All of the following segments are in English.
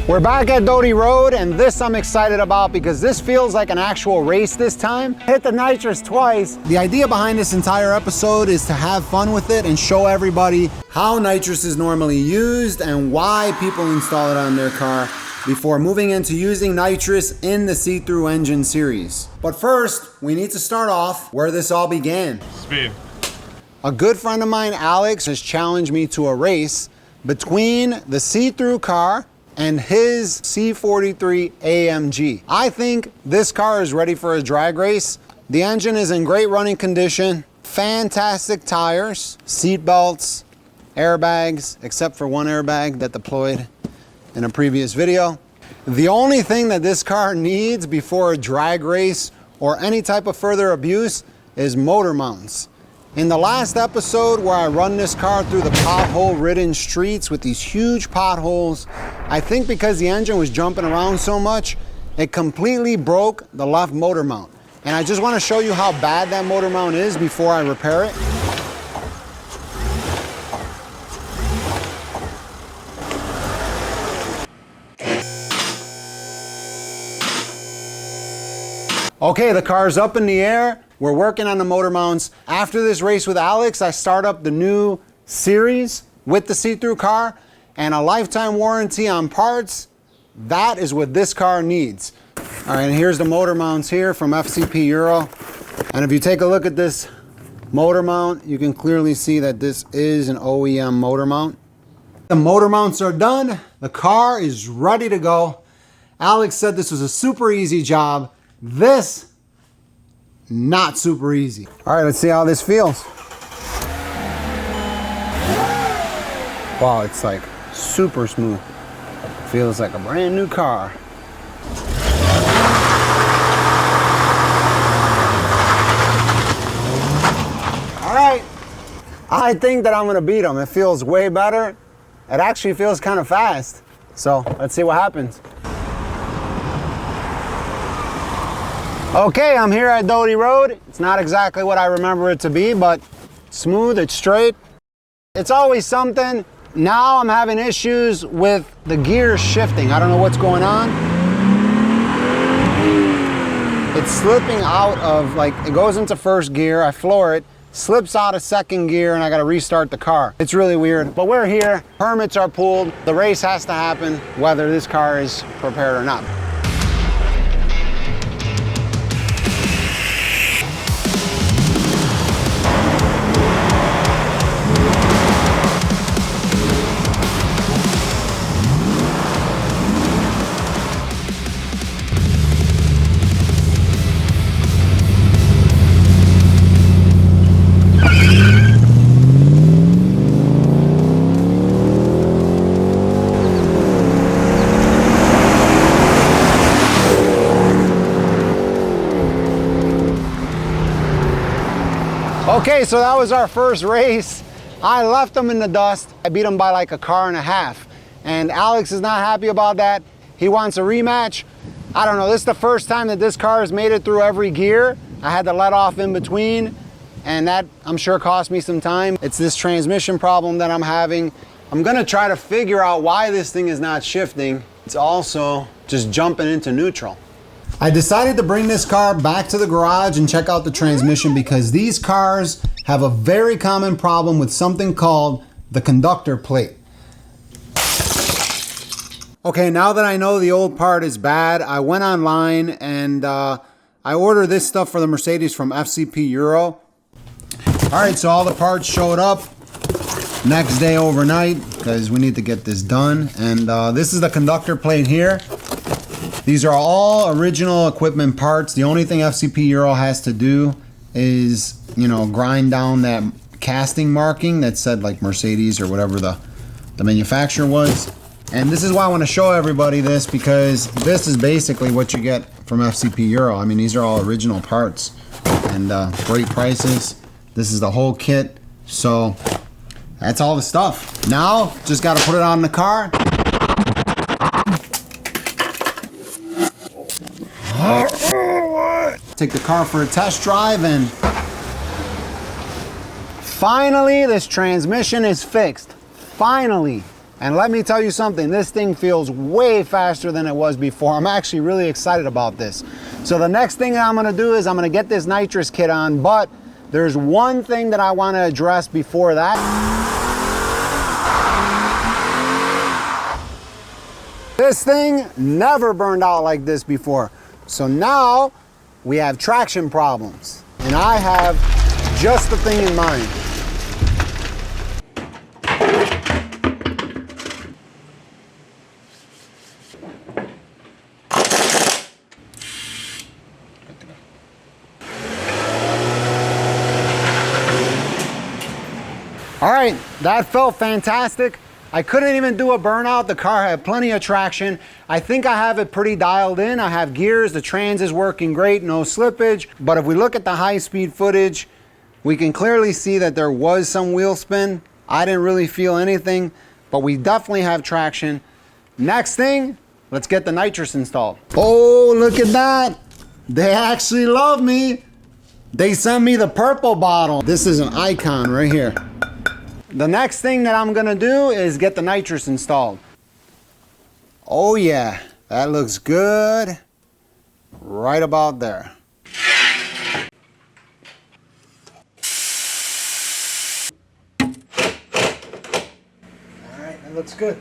We're back at Doty Road, and this I'm excited about because this feels like an actual race this time. Hit the nitrous twice. The idea behind this entire episode is to have fun with it and show everybody how nitrous is normally used and why people install it on their car before moving into using nitrous in the C43 engine series. But first, we need to start off where this all began. Speed. A good friend of mine, Alex, has challenged me to a race between the C43 car and his C43 AMG. I think this car is ready for a drag race. The engine is in great running condition, fantastic tires, seat belts, airbags, except for one airbag that deployed in a previous video. The only thing that this car needs before a drag race or any type of further abuse is motor mounts. In the last episode where I run this car through the pothole-ridden streets with these huge potholes, I think because the engine was jumping around so much, it completely broke the left motor mount. And I just want to show you how bad that motor mount is before I repair it. Okay, the car's up in the air. We're working on the motor mounts. After this race with Alex, I start up the new series with the C43 car and a lifetime warranty on parts. That is what this car needs. All right, and here's the motor mounts here from FCP Euro. And if you take a look at this motor mount, you can clearly see that this is an OEM motor mount. The motor mounts are done. The car is ready to go. Alex said this was a super easy job. This, not super easy. All right, let's see how this feels. Wow, it's like super smooth. Feels like a brand new car. All right, I think that I'm gonna beat him. It feels way better. It actually feels kind of fast. So let's see what happens. Okay, I'm here at Doty Road. It's not exactly what I remember it to be, but smooth, it's straight. It's always something. Now I'm having issues with the gears shifting. I don't know what's going on. It's slipping out of, like, it goes into first gear, I floor it, slips out of second gear, and I gotta restart the car. It's really weird, but we're here. Permits are pulled. The race has to happen, whether this car is prepared or not. Okay, so that was our first race. I left him in the dust. I beat him by like a car and a half. And Alex is not happy about that. He wants a rematch. I don't know, this is the first time that this car has made it through every gear. I had to let off in between, and that I'm sure cost me some time. It's this transmission problem that I'm having. I'm gonna try to figure out why this thing is not shifting. It's also just jumping into neutral. I decided to bring this car back to the garage and check out the transmission because these cars have a very common problem with something called the conductor plate. Okay, now that I know the old part is bad, I went online and I ordered this stuff for the Mercedes from FCP Euro. All right, so all the parts showed up next day overnight because we need to get this done. And this is the conductor plate here. These are all original equipment parts. The only thing FCP Euro has to do is, you know, grind down that casting marking that said like Mercedes or whatever the manufacturer was. And this is why I want to show everybody this, because this is basically what you get from FCP Euro. I mean, these are all original parts and great prices. This is the whole kit. So that's all the stuff. Now, just got to put it on the car. Take the car for a test drive, and finally this transmission is fixed. Finally. And let me tell you something, this thing feels way faster than it was before. I'm actually really excited about this. So the next thing I'm gonna do is I'm gonna get this nitrous kit on, but there's one thing that I wanna address before that. This thing never burned out like this before. So now we have traction problems. And I have just the thing in mind. All right, that felt fantastic. I couldn't even do a burnout. The car had plenty of traction. I think I have it pretty dialed in. I have gears, the trans is working great, no slippage. But if we look at the high-speed footage, we can clearly see that there was some wheel spin. I didn't really feel anything, but we definitely have traction. Next thing, let's get the nitrous installed. Oh, look at that. They actually love me. They sent me the purple bottle. This is an icon right here. The next thing that I'm gonna do is get the nitrous installed. Oh yeah, that looks good. Right about there. All right, that looks good.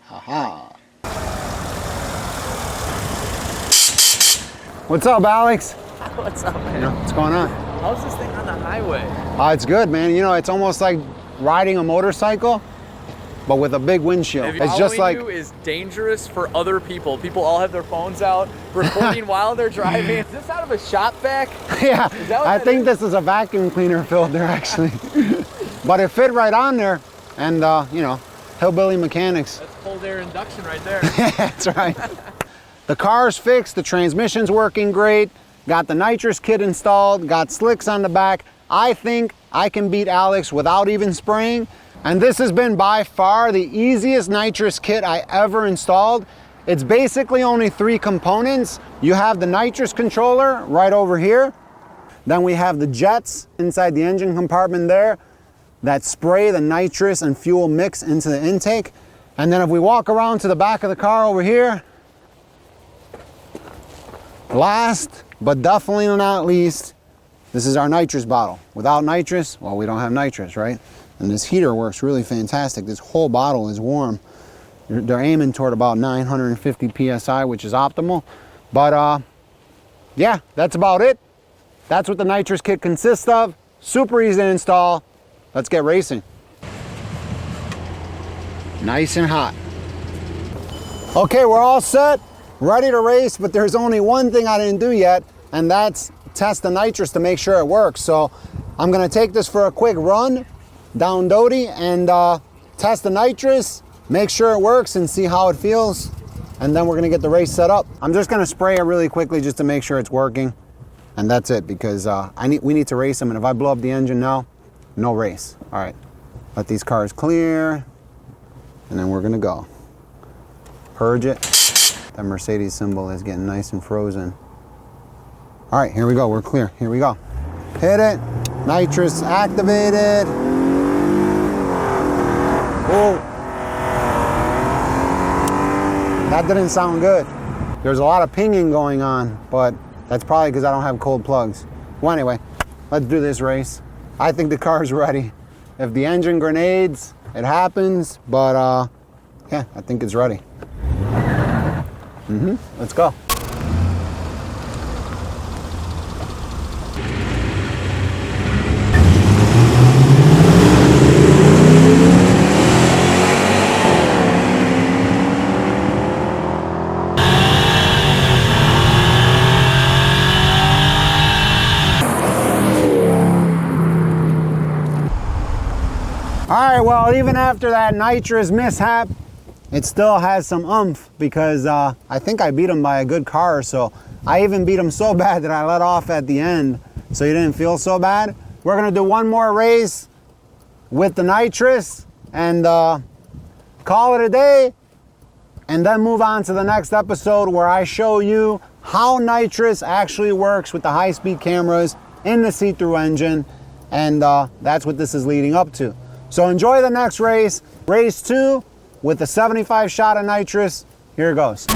Aha. What's up, Alex? What's up, man? What's going on? How's this thing on the highway? It's good, man. You know, it's almost like riding a motorcycle, but with a big windshield. It's just like you is dangerous for other people. People all have their phones out, recording while they're driving. Is this out of a shop vac? Yeah, I think this is a vacuum cleaner filter, actually. But it fit right on there, and you know, hillbilly mechanics. That's cold air induction right there. That's right. The car's fixed, the transmission's working great, got the nitrous kit installed, got slicks on the back. I think I can beat Alex without even spraying. And this has been by far the easiest nitrous kit I ever installed. It's basically only 3 components. You have the nitrous controller right over here. Then we have the jets inside the engine compartment there that spray the nitrous and fuel mix into the intake. And then if we walk around to the back of the car over here, last but definitely not least, this is our nitrous bottle. Without nitrous, well, we don't have nitrous, right? And this heater works really fantastic. This whole bottle is warm. They're aiming toward about 950 PSI, which is optimal. But yeah, that's about it. That's what the nitrous kit consists of. Super easy to install. Let's get racing. Nice and hot. Okay, we're all set, ready to race, but there's only one thing I didn't do yet, and that's test the nitrous to make sure it works. So I'm gonna take this for a quick run down Doty and test the nitrous, make sure it works and see how it feels, and then we're gonna get the race set up. I'm just gonna spray it really quickly just to make sure it's working, and that's it, because we need to race them, and if I blow up the engine now, no race. All right, let these cars clear, and then we're gonna go. Purge it. That Mercedes symbol is getting nice and frozen. All right, here we go, we're clear, here we go. Hit it, nitrous activated. Oh, that didn't sound good. There's a lot of pinging going on, but that's probably because I don't have cold plugs. Well, anyway, let's do this race. I think the car's ready. If the engine grenades, it happens, but yeah, I think it's ready. Let's go. All right, well, even after that nitrous mishap, it still has some oomph because I think I beat him by a good car or so. I even beat him so bad that I let off at the end, so he didn't feel so bad. we're gonna do one more race with the nitrous and call it a day, and then move on to the next episode where I show you how nitrous actually works with the high-speed cameras in the see-through engine, and that's what this is leading up to. So enjoy the next race, race 2 with the 75 shot of nitrous. Here it goes.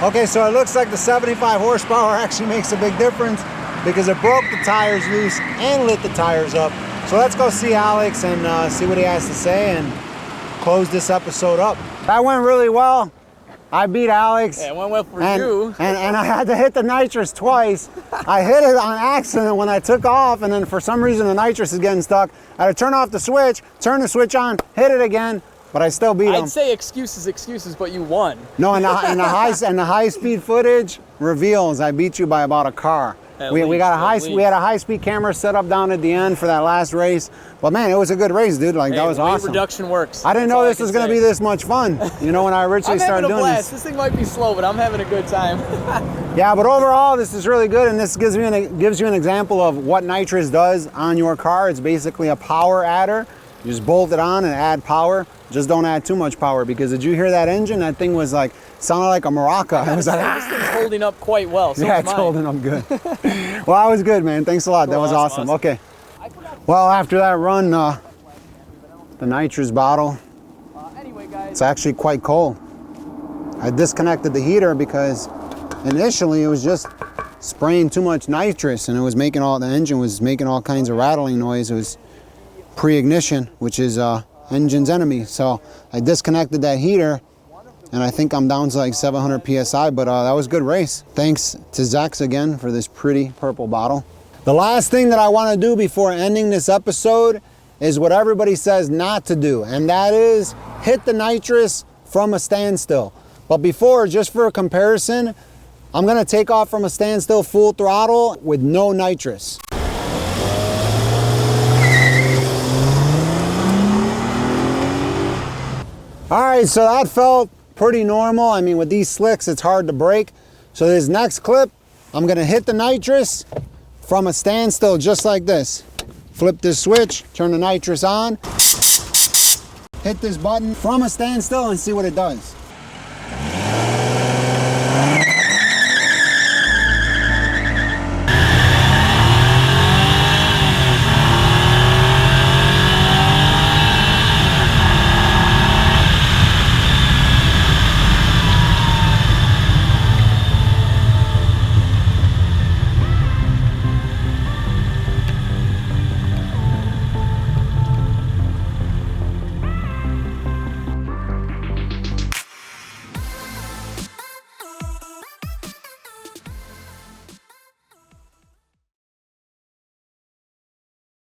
Okay, so it looks like the 75 horsepower actually makes a big difference because it broke the tires loose and lit the tires up. So let's go see Alex and see what he has to say and close this episode up. That went really well. I beat Alex. Yeah, it went well for you. And I had to hit the nitrous twice. I hit it on accident when I took off, and then for some reason the nitrous is getting stuck. I had to turn off the switch, turn the switch on, hit it again, but I still beat him. I'd say excuses, but you won. No, and the high speed footage reveals I beat you by about a car. We had a high speed camera set up down at the end for that last race. But man, it was a good race, dude. Like, that was awesome. Reduction works. I didn't know this was going to be this much fun. You know, when I originally started doing this. This thing might be slow, but I'm having a good time. Yeah, but overall, this is really good, and this gives you an example of what nitrous does on your car. It's basically a power adder. You just bolt it on and add power. Just don't add too much power, because did you hear that engine? That thing was like, sounded like a maraca. It was like, this thing's holding up quite well. So yeah, it's holding up good. Well, that was good, man. Thanks a lot. Cool, that was awesome. Okay. Well, after that run, the nitrous bottle, it's actually quite cold. I disconnected the heater because initially it was just spraying too much nitrous, and it was making the engine was making all kinds of rattling noise. It was pre-ignition, which is engine's enemy. So I disconnected that heater, and I think I'm down to like 700 PSI, but that was a good race. Thanks to Zex again for this pretty purple bottle. The last thing that I want to do before ending this episode is what everybody says not to do, and that is hit the nitrous from a standstill. But before, just for a comparison, I'm going to take off from a standstill full throttle with no nitrous. All right, so that felt pretty normal. I mean, with these slicks, it's hard to brake. So this next clip, I'm gonna hit the nitrous from a standstill just like this. Flip this switch, turn the nitrous on, hit this button from a standstill and see what it does.